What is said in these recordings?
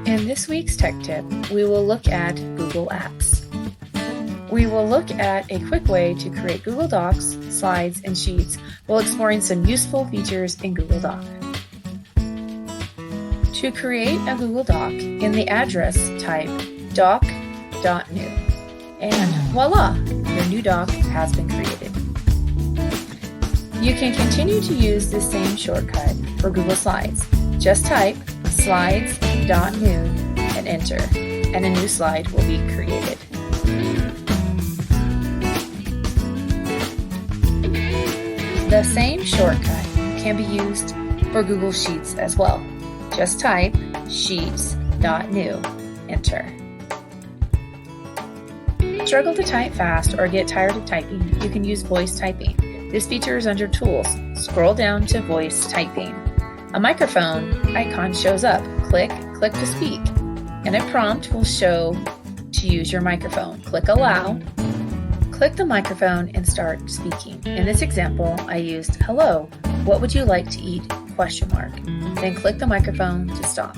In this week's tech tip, we will look at Google Apps. We will look at a quick way to create Google Docs, slides, and sheets while exploring some useful features in Google Doc. To create a Google Doc, in the address type doc.new, and voila, your new doc has been created. You can continue to use the same shortcut for Google Slides. Just type slides.new and enter, and a new slide will be created. The same shortcut can be used for Google Sheets as well. Just type sheets.new, enter. Struggle to type fast or get tired of typing, you can use voice typing. This feature is under Tools. Scroll down to Voice Typing. A microphone icon shows up. Click to speak, and a prompt will show to use your microphone. Click Allow. Click the microphone and start speaking. In this example, I used "Hello, what would you like to eat?" ? Then click the microphone to stop.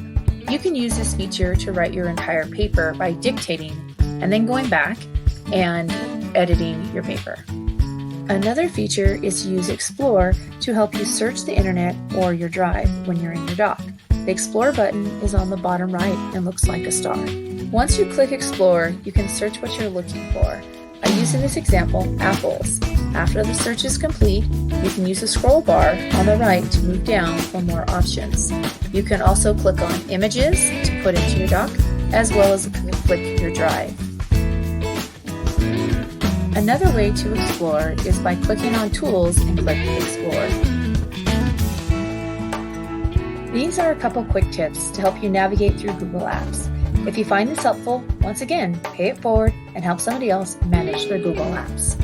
You can use this feature to write your entire paper by dictating and then going back and editing your paper. Another feature is to use Explore to help you search the internet or your drive when you're in your doc. The Explore button is on the bottom right and looks like a star. Once you click Explore, you can search what you're looking for. I use in this example apples. After the search is complete, you can use the scroll bar on the right to move down for more options. You can also click on images to put into your doc, as well as click your drive. Another way to explore is by clicking on Tools and click Explore. These are a couple quick tips to help you navigate through Google Apps. If you find this helpful, once again, pay it forward and help somebody else manage their Google Apps.